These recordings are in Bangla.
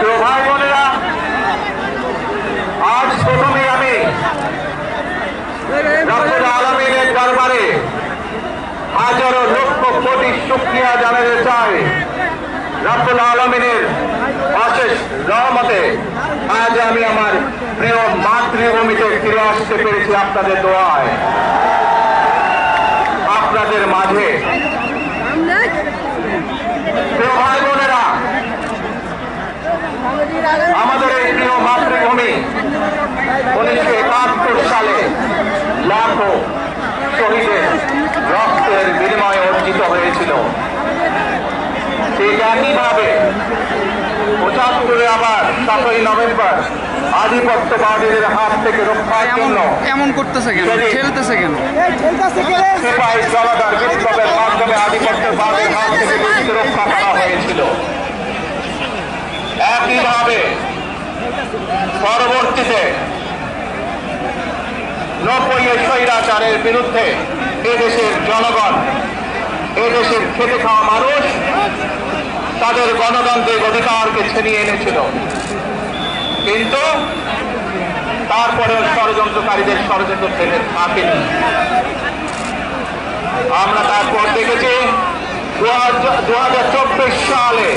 তো ভাই বোনেরা, আজ প্রথমে আমি রব্বুল আলামিনের দরবারে হাজারো লক্ষ কোটি শুকরিয়া জানাতে চাই। রব্বুল আলামিনের অশেষ রহমতে আজ আমি আমার প্রিয় মাতৃভূমিতে ফিরে আসতে পেরেছি আপনাদের দোয়ায়। আপনাদের মাঝে প্রিয় ভাই বোনেরা, আমাদের এই প্রিয় মাতৃভূমি 1971 সালে লাখো শহীদের রক্তের বিনিময়ে অর্জিত হয়েছিল। ঠিক একইভাবে 75-এ আবার 7ই নভেম্বর আধিপত্যবাদীদের হাত থেকে রক্ষার জন্য এমন করতেছে কেন, খেলতেছে কেন, সিপাহী জনতার বিপ্লবের মাধ্যমে আধিপত্যবাদের হাত থেকে দেশকে রক্ষা করা হয়েছিল। একইভাবে পরবর্তীতে 90-এ স্বৈরাচারের বিরুদ্ধে এদেশের জনগণ, এদেশের খেটে খাওয়া মানুষ তাদের গণতান্ত্রিক অধিকারকে ছিনিয়ে এনেছিল। কিন্তু তারপরেও ষড়যন্ত্রকারীদের ষড়যন্ত্র থেমে থাকেনি। আমরা তারপর দেখেছি 2024 সালে,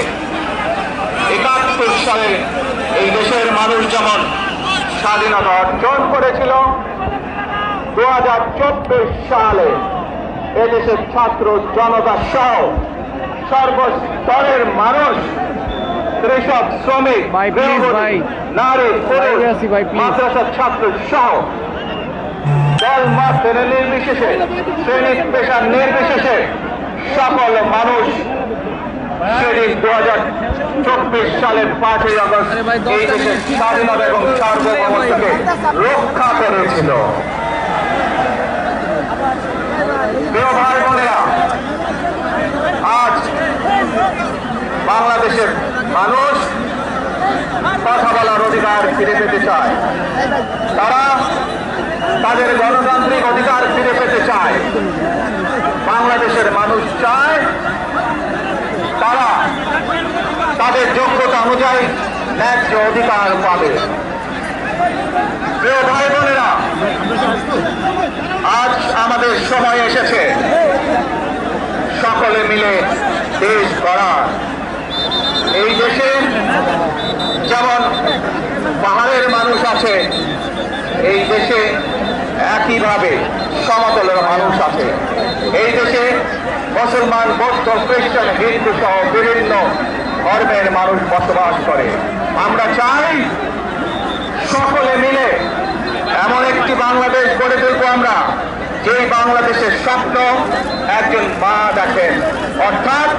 71 সালে এই দেশের মানুষ যেমন স্বাধীনতা অর্জন করেছিল, 2024 সালে এদেশের ছাত্র জনতা সহ সর্বস্তরের মানুষ, কৃষক, শ্রমিক, নারী, পুরুষ, মাদ্রাসার ছাত্র সহ দল মত নির্বিশেষে, শ্রেণী পেশা নির্বিশেষে সকল মানুষ সেদিন 2024 সালের 5ই আগস্ট এই দেশের স্বাধীনতা এবং সার্বভৌমত্বকে রক্ষা করেছিল। প্রিয় ভাই বোনেরা, আজ বাংলাদেশের মানুষ কথা বলার অধিকার ফিরে পেতে চায়, তারা তাদের গণতান্ত্রিক অধিকার ফিরে পেতে চায়। বাংলাদেশের মানুষ চায় তারা তাদের যোগ্যতা অনুযায়ী ন্যায্য অধিকার পাবে। প্রিয় ভাই বোনেরা, আজ আমাদের সময় এসেছে সকলে মিলে দেশ গড়ার। এই দেশে যেমন পাহাড়ের মানুষ আছে, এই দেশে একইভাবে সমতলের মানুষ আছে। এই দেশে মুসলমান, বৌদ্ধ, খ্রিস্টান, হিন্দু সহ বিভিন্ন ধর্মের মানুষ বসবাস করে। আমরা চাই সকলে মিলে এমন একটি বাংলাদেশ গড়ে তুলব আমরা, যে বাংলাদেশের স্বপ্ন একজন মা দেখেন, অর্থাৎ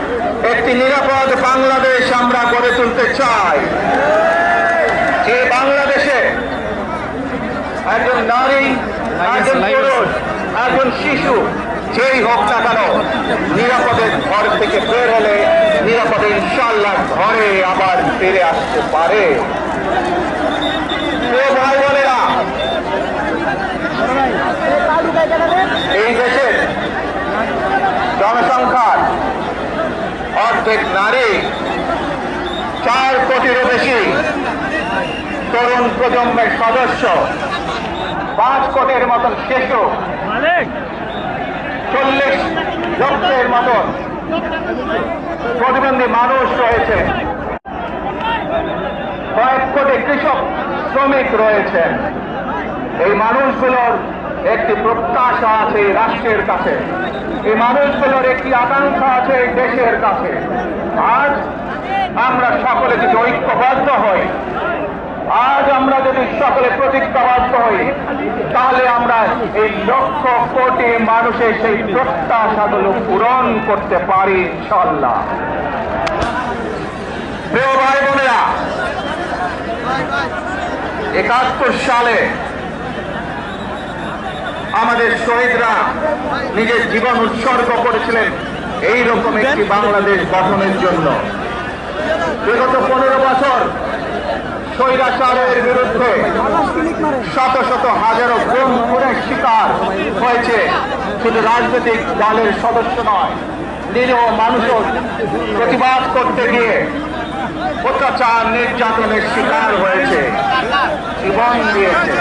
একটি নিরাপদ বাংলাদেশ আমরা গড়ে তুলতে চাই। যে বাংলাদেশে একজন নারী, একজন পুরুষ, একজন শিশু যেই হোক না কেন নিরাপদে ঘর থেকে বের হলে নিরাপদে ইনশাআল্লাহ ঘরে আবার ফিরে আসতে পারে। ভাই বোনেরা, এই দেশের জনসংখ্যার অর্ধেক নারী, 4 কোটিরও বেশি তরুণ প্রজন্মের সদস্য, 5 কোটির মতন শিশু, 40 লক্ষের মতন প্রতিবন্ধী মানুষ রয়েছে, কয়েক কোটি কৃষক, শ্রমিক রয়েছেন। এই মানুষগুলোর একটি প্রত্যাশা আছে রাষ্ট্রের কাছে, এই মানুষগুলোর একটি আকাঙ্ক্ষা আছে দেশের কাছে। আজ আমরা সকলে যদি ঐক্যবদ্ধ হই, আজ আমরা যদি সকলে প্রতিজ্ঞাবদ্ধ হই, তাহলে আমরা এই লক্ষ কোটি মানুষের সেই প্রত্যাশাগুলো পূরণ করতে পারি ইনশাআল্লাহ। প্রিয় ভাই বোনেরা, 71 সালে আমাদের শহীদরা নিজের জীবন উৎসর্গ করেছিলেন এইরকম একটি বাংলাদেশ গঠনের জন্য। বিগত 15 বছর স্বৈরাচারের বিরুদ্ধে শত শত হাজারো গুম খুনের শিকার হয়েছে শুধু রাজনৈতিক দলের সদস্য নয়, নিরীহ মানুষও প্রতিবাদ করতে গিয়ে অত্যাচার অত্যাচার নির্যাতনের শিকার হয়েছে, জীবন দিয়েছে।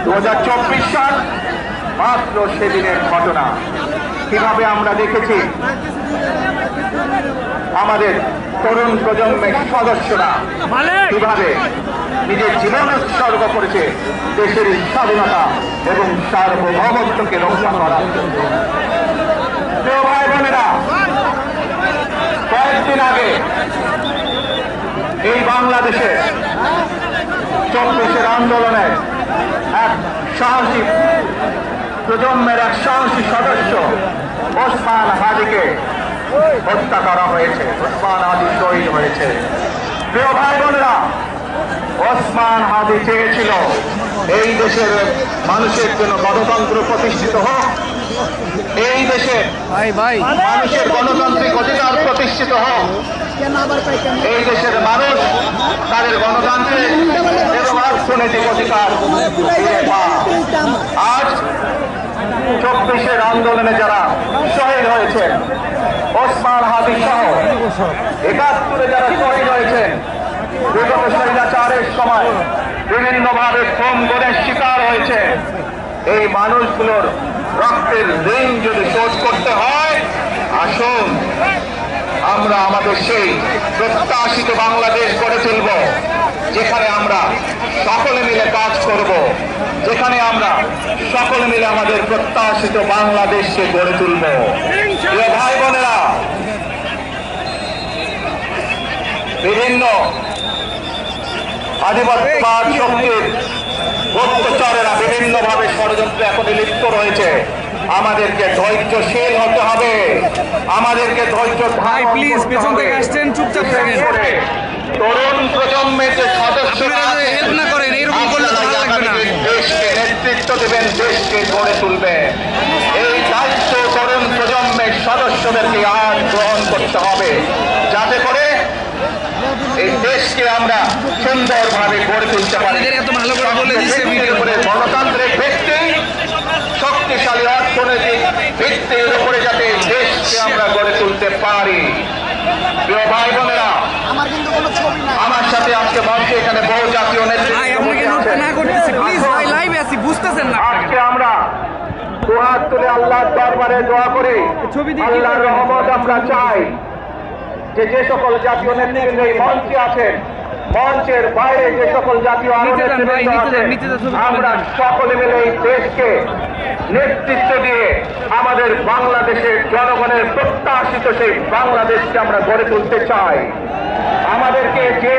2024 সাল মাত্র সেদিনের ঘটনা। কিভাবে আমরা দেখেছি আমাদের তরুণ প্রজন্মের সদস্যরা কিভাবে নিজের জীবন উৎসর্গ করেছে দেশের স্বাধীনতা এবং সার্বভৌমত্বকে রক্ষা করার জন্য। প্রিয় ভাই বোনেরা, কয়েকদিন আগে এই বাংলাদেশে 24 আন্দোলনে এক সাহসী প্রজন্মের এক সাহসী সদস্য ওসমান হাদিকে হত্যা করা হয়েছে। ওসমান হাদি শহীদ হয়েছে। প্রিয় ভাই বোনেরা, ওসমান হাদি চেয়েছিল এই দেশের মানুষের জন্য গণতন্ত্র প্রতিষ্ঠিত হোক, এই দেশে মানুষের গণতান্ত্রিক অধিকার প্রতিষ্ঠিত হোক, এই দেশের মানুষ তাদের গণতান্ত্রিক এবং অর্থনৈতিক অধিকার ফিরে পায়। আজ 24 আন্দোলনে যারা শহীদ হয়েছেন, ওসমান হাদি সহ 71 যারা শহীদ হয়েছেন, বিগত স্বৈরাচারের সময় বিভিন্নভাবে খুন গুমের শিকার হয়েছে, এই মানুষগুলোর রক্তের ঋণ যদি শোধ করতে হয়, আসুন আমরা আমাদের সেই প্রত্যাশিত বাংলাদেশ গড়ে তুলব, যেখানে আমরা সকলে মিলে কাজ করব, যেখানে আমরা সকলে মিলে আমাদের প্রত্যাশিত বাংলাদেশকে গড়ে তুলব। প্রিয় ভাই বোনেরা, বিভিন্ন আধিপত্যবাদ শক্তির গুপ্তচরেরা বিভিন্নভাবে ষড়যন্ত্রে এখন লিপ্ত রয়েছে। আমাদেরকে ধৈর্যশীল হতে হবে, আমাদেরকে ধৈর্য ভাই প্লিজ পেছন থেকে আসছেন, চুপচাপ থাকেন। তরুণ প্রজন্মের যে সদস্যরা হেল্প না করেন, এরকম করলে তো ভালো লাগবে না। দেশকে নেতৃত্ব দেবেন, দেশকে গড়ে তুলবেন, এই দায়িত্ব তরুণ প্রজন্মের সদস্যদেরকে আজ গ্রহণ করতে হবে, যাতে করে এই দেশকে আমরা সুন্দরভাবে গড়ে তুলতে পারি। এত ভালো করে বলে দিচ্ছে ভিডিও করে। গণতান্ত্রিক ভিত্তি, শক্তিশালী অর্থনৈতিক ভিত্তির উপরে যাতে দেশকে আমরা গড়ে তুলতে পারি। প্রিয় ভাই বোনেরা, আমার সাথে আজকে মঞ্চে এখানে বহু জাতীয় আজকে আমরা দুহাত তুলে আল্লাহর দরবারে দোয়া করে আল্লাহর রহমত আমরা চাই যে যে সকল জাতীয় নেতৃবৃন্দ এই মঞ্চে আছেন, মঞ্চের বাইরে যে সকল জাতীয় নেতৃবৃন্দ আছেন, আমরা সকলে মিলে এই দেশকে নেতৃত্ব দিয়ে আমাদের বাংলাদেশের জনগণের প্রত্যাশিত সেই বাংলাদেশকে আমরা গড়ে তুলতে চাই। আমাদেরকে যে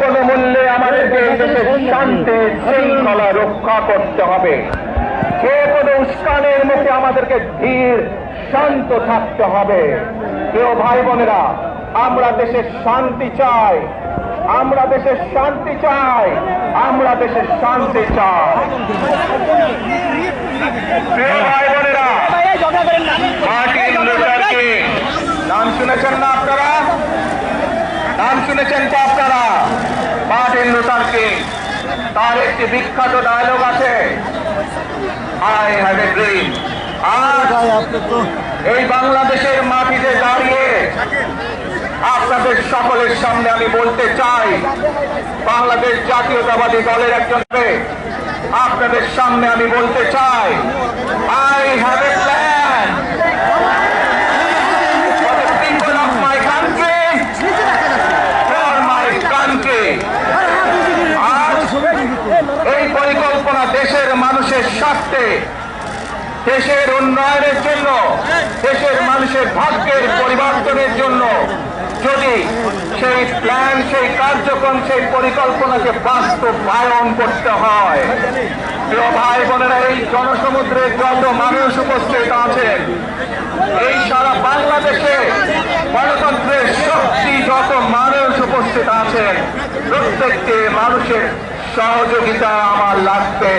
কোনো মূল্যে আমাদেরকে এই দেশের শান্তি শৃঙ্খলা রক্ষা করতে হবে। যে কোনো উস্কানের মুখে আমাদেরকে ধীর শান্ত থাকতে হবে। প্রিয় ভাই বোনেরা, আমরা দেশের শান্তি চাই, আমরা দেশের শান্তি চাই, আমরা দেশের শান্তি চাই। প্রিয় ভাই বোনেরা, মার্টিন লুথার কিং নাম শুনেছেন না আপনারা? নাম শুনেছেন তো আপনারা? মার্টিন লুথার কিং, তার একটি বিখ্যাত ডায়লগ আছে, আই হ্যাভ এ ড্রিম। আজ এই বাংলাদেশের মাটিতে দাঁড়িয়ে আপনাদের সকলের সামনে আমি বলতে চাই, বাংলাদেশ জাতীয়তাবাদী দলের একজন আপনাদের সামনে আমি বলতে চাই, I have a plan for the people of my country, for my country. আজ এই পরিকল্পনা দেশের মানুষের স্বার্থে, দেশের উন্নয়নের জন্য, দেশের মানুষের ভাগ্যের পরিবর্তনের জন্য যদি সেই প্ল্যান, সেই কার্যক্রম, সেই পরিকল্পনাকে বাস্তবায়ন করতে হয়, প্রিয় ভাই বোনেরা, এই জনসমুদ্রের যত মানুষ উপস্থিত আছেন, এই সারা বাংলাদেশে গণতন্ত্রের শক্তি যত মানুষ উপস্থিত আছেন, প্রত্যেকটি মানুষের সহযোগিতা আমার লাগবে।